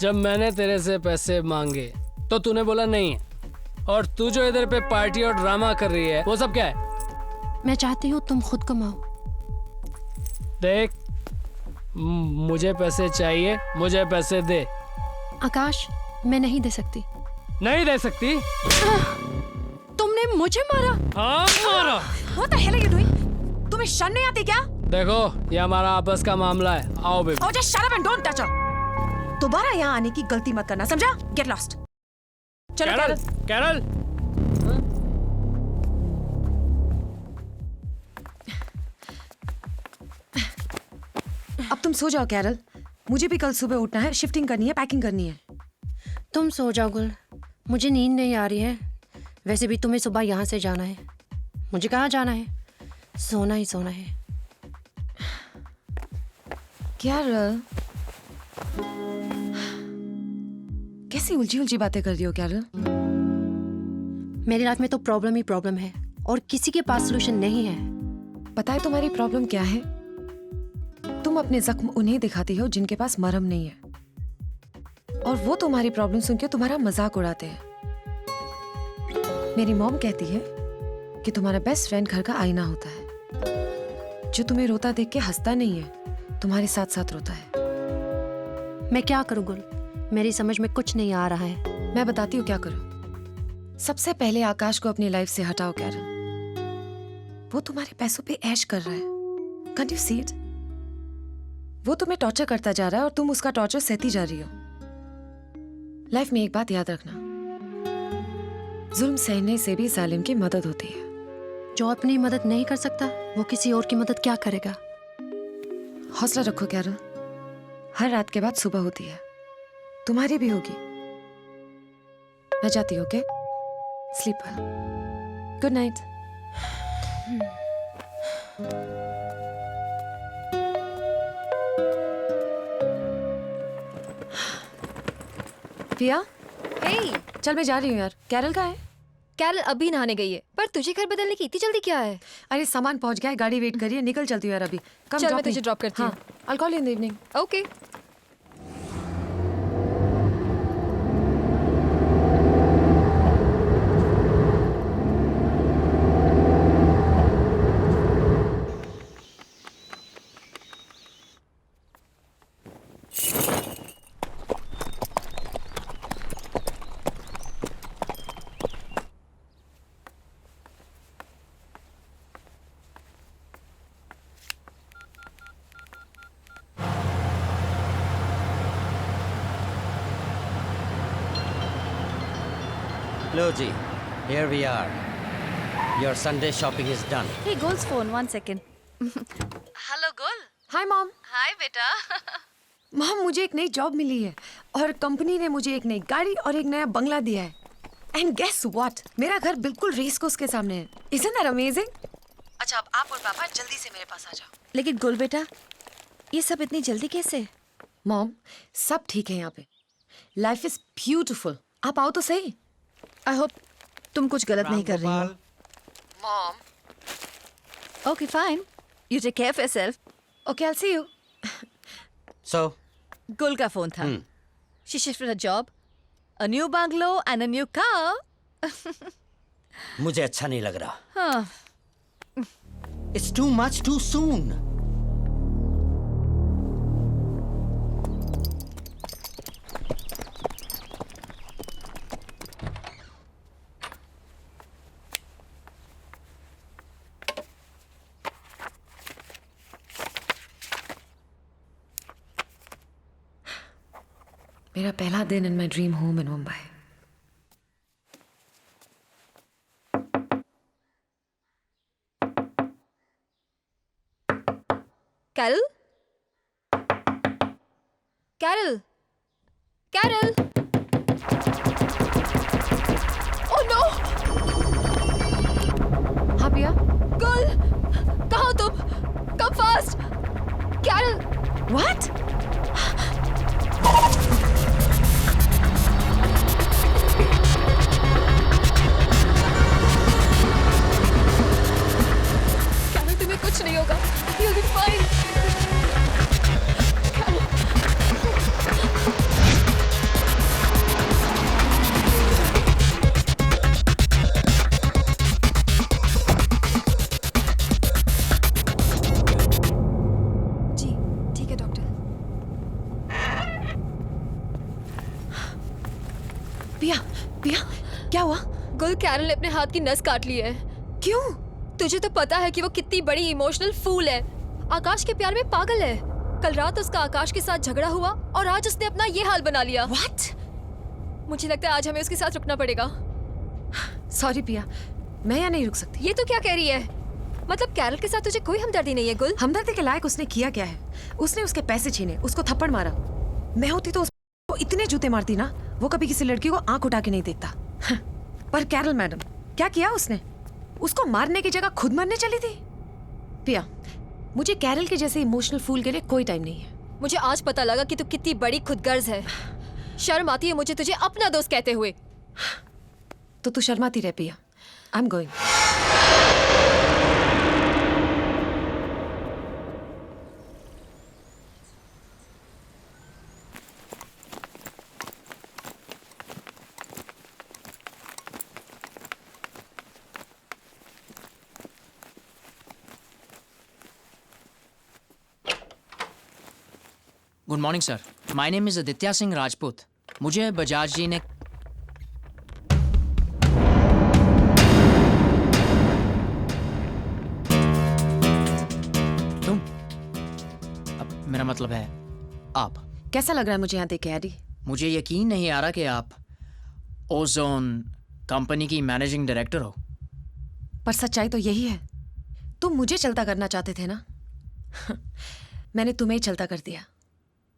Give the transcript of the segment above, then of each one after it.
जब मैंने तेरे से पैसे मांगे तो तूने बोला नहीं है, और तू जो इधर पे पार्टी और ड्रामा कर रही है वो सब क्या है? मैं चाहती हूँ तुम खुद कमाओ। देख, मुझे पैसे चाहिए, मुझे पैसे दे। आकाश, मैं नहीं दे सकती। नहीं दे सकती? तुमने मुझे मारा। हाँ मारा। What the hell are you doing? तुम्हें शर्म नहीं आती क्या? देखो, ये हमारा आपस का मामला है। आओ baby. Oh, just shut up and don't touch her. दोबारा यहाँ आने की गलती मत करना, समझा? Get lost. चलो कैरल, कैरल। अब तुम सो जाओ कैरल। मुझे भी कल सुबह उठना है, शिफ्टिंग करनी है, पैकिंग करनी है। तुम सो जाओ गुल, मुझे नींद नहीं आ रही है। वैसे भी तुम्हें सुबह यहाँ से जाना है। मुझे कहाँ जाना है? सोना ही सोना है। कैरल, कैसी उलझी उलझी बातें कर रही हो कैरल? मेरी लाइफ में तो प्रॉब्लम ही प्रॉब्लम है और किसी के पास सोल्यूशन नहीं है। पता है तुम्हारी प्रॉब्लम क्या है? तुम अपने जख्म उन्हें दिखाती हो जिनके पास मरहम नहीं है, और वो तुम्हारी प्रॉब्लम सुन के तुम्हारा मजाक उड़ाते हैं। मेरी मॉम कहती है कि तुम्हारा बेस्ट फ्रेंड घर का आईना होता है, जो तुम्हें रोता देख के हंसता नहीं है, तुम्हारे साथ साथ रोता है। मैं क्या करूं गुल, मेरी समझ में कुछ नहीं आ रहा है। मैं बताती हूँ क्या करो। सबसे पहले आकाश को अपनी लाइफ से हटाओ कैरल। वो तुम्हारे पैसों पे ऐश कर रहा है। Can't you see it? वो तुम्हें टॉर्चर करता जा रहा है और तुम उसका टॉर्चर सहती जा रही हो। लाइफ में एक बात याद रखना, जुल्म सहने से भी जालिम की मदद होती है। जो अपनी मदद नहीं कर सकता वो किसी और की मदद क्या करेगा? हौसला रखो कैरल, हर रात के बाद सुबह होती है, तुम्हारी भी होगी। मैं जाती हूँ, okay? Sleep well, good night. पिया, हे, चल मैं जा रही हूँ यार। कैरल कहाँ है? कैरल अभी नहाने गई है, पर तुझे घर बदलने की इतनी जल्दी क्या है? अरे सामान पहुंच गया है, गाड़ी वेट करिए, निकल चलती हूँ यार अभी। कम चल मैं तुझे ड्रॉप करती हूँ। I'll call you in the evening. Okay. Hello, Ji. Here we are. Your Sunday shopping is done. Hey, Gol's phone. 1 second. Hello गोल। Hi mom. हाय बेटा। मॉम, मुझे एक नई जॉब मिली है और कंपनी ने मुझे एक नई गाड़ी और एक नया बंगला दिया है। एंड गेस व्हाट, मेरा घर बिल्कुल रेस कोर्स के सामने है। Isn't that amazing? अच्छा, अब आप और पापा जल्दी से मेरे पास आ जाओ। लेकिन गुल बेटा, ये सब इतनी जल्दी कैसे? मॉम, सब ठीक है यहाँ पे। Life is beautiful. आप आओ तो सही। आई होप तुम कुछ गलत नहीं कर रही हो। Mom, okay fine, you take care of yourself. Okay, I'll see you. So, Gul का फोन था। She shifted a job, a new bungalow and a new car. मुझे अच्छा नहीं लग रहा। हाँ, It's too much too soon. मेरा पहला दिन in my dream home in Mumbai. Carol? Carol? Carol? Oh no! हाँ पिया? गुल! कहाँ हो तुम? Come fast! Carol! What? Carol, तुम्हें कुछ नहीं होगा। You'll be fine. कैरल! क्या हुआ? गुल, कैरल ने अपने हाथ की नस काट ली है। क्यों? तुझे तो पता है कि वो कितनी बड़ी इमोशनल फूल है। आकाश के प्यार में पागल है। कल रात उसका आकाश के साथ झगड़ा हुआ और आज उसने अपना ये हाल बना लिया। What? मुझे लगता है आज हमें उसके साथ रुकना पड़ेगा। सॉरी पिया, मैं यहाँ नहीं रुक सकती। ये तो क्या कह रही है? मतलब कैरल के साथ तुझे कोई हमदर्दी नहीं है गुल? हमदर्दी के लायक उसने किया क्या है? उसने उसके पैसे छीने, उसको थप्पड़ मारा। मैं होती तो उसको इतने जूते मारती ना, वो कभी किसी लड़की को आंख उठा के नहीं देखता। पर कैरल मैडम, क्या किया उसने? उसको मारने की जगह खुद मरने चली थी। पिया, मुझे कैरल के जैसे इमोशनल फूल के लिए कोई टाइम नहीं है। मुझे आज पता लगा कि तू कितनी बड़ी खुदगर्ज है। शर्म आती है मुझे तुझे अपना दोस्त कहते हुए। तो तू शर्माती रह पिया। I am going. Good morning sir, my name is Aditya Singh Rajput. मुझे बजाज जी ने तुम, अब मेरा मतलब है आप। कैसा लग रहा है मुझे यहाँ देख के एडी? मुझे यकीन नहीं आ रहा कि आप ओजोन कंपनी की मैनेजिंग डायरेक्टर हो। पर सच्चाई तो यही है। तुम मुझे चलता करना चाहते थे ना? मैंने तुम्हें ही चलता कर दिया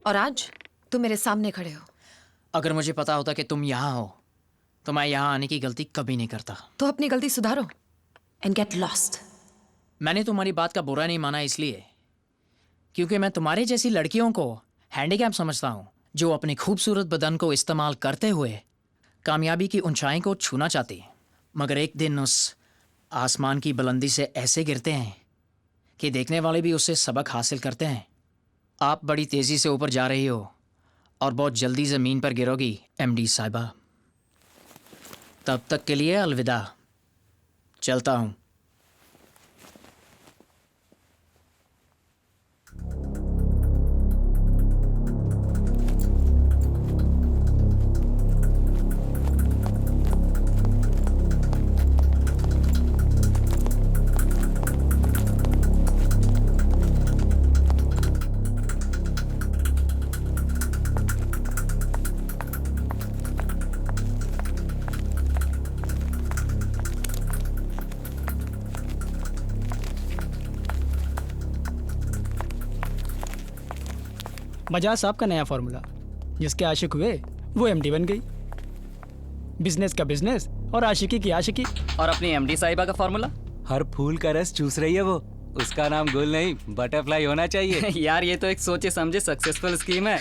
और आज तुम मेरे सामने खड़े हो। अगर मुझे पता होता कि तुम यहाँ हो तो मैं यहाँ आने की गलती कभी नहीं करता। तो अपनी गलती सुधारो एंड गेट लॉस्ट। मैंने तुम्हारी बात का बुरा नहीं माना इसलिए क्योंकि मैं तुम्हारे जैसी लड़कियों को हैंडीकैप समझता हूँ, जो अपने खूबसूरत बदन को इस्तेमाल करते हुए कामयाबी की ऊंचाई को छूना चाहती, मगर एक दिन उस आसमान की बुलंदी से ऐसे गिरते हैं कि देखने वाले भी उससे सबक हासिल करते हैं। आप बड़ी तेज़ी से ऊपर जा रही हो और बहुत जल्दी ज़मीन पर गिरोगी एमडी साहिबा। तब तक के लिए अलविदा, चलता हूँ। बजाज साहब का नया फॉर्मूला, जिसके आशिक हुए वो एमडी बन गई। बिजनेस का बिजनेस और आशिकी की आशिकी। और अपनी एमडी साहिबा का फॉर्मूला, हर फूल का रस चूस रही है वो। उसका नाम गुल नहीं बटरफ्लाई होना चाहिए। यार ये तो एक सोचे समझे सक्सेसफुल स्कीम है।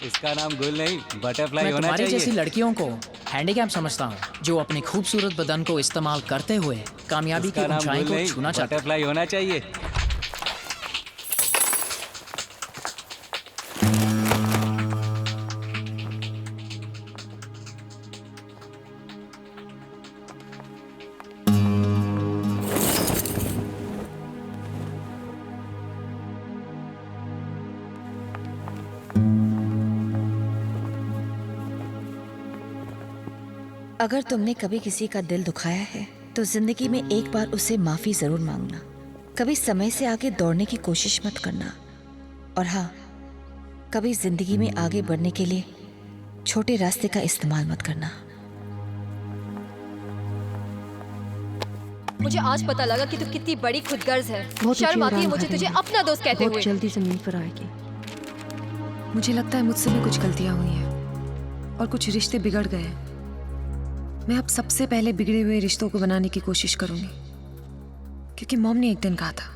इसका नाम गुल नहीं बटरफ्लाई मैं होना तुम्हारी चाहिए। जैसी लड़कियों को हैंडीकैप समझता हूँ, जो अपने खूबसूरत बदन को इस्तेमाल करते हुए कामयाबी की इसका नाम ऊंचाई गुल को नहीं छूना चाहते। बटरफ्लाई होना चाहिए। अगर तुमने कभी किसी का दिल दुखाया है तो जिंदगी में एक बार उससे माफी जरूर मांगना। कभी समय से आगे दौड़ने की कोशिश मत करना। और हाँ, कभी जिंदगी में आगे बढ़ने के लिए छोटे रास्ते का इस्तेमाल मत करना। मुझे आज पता लगा कि तू कितनी बड़ी खुदगर्ज है। बहुत शर्म ऊंची आती है उड़ान मुझे तुझे भरेंगे। अपना दोस्त कहते बहुत हुए। जल्दी जमीन पर आएगी। मुझे लगता है मुझसे भी कुछ गलतियां हुई हैं और कुछ रिश्ते बिगड़ गए हैं। मैं अब सबसे पहले बिगड़े हुए रिश्तों को बनाने की कोशिश करूंगी, क्योंकि मॉम ने एक दिन कहा था,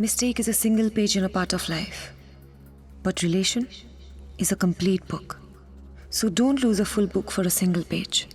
mistake is a single page in a part of life, but relation is a complete book, so don't lose a full book for a single page.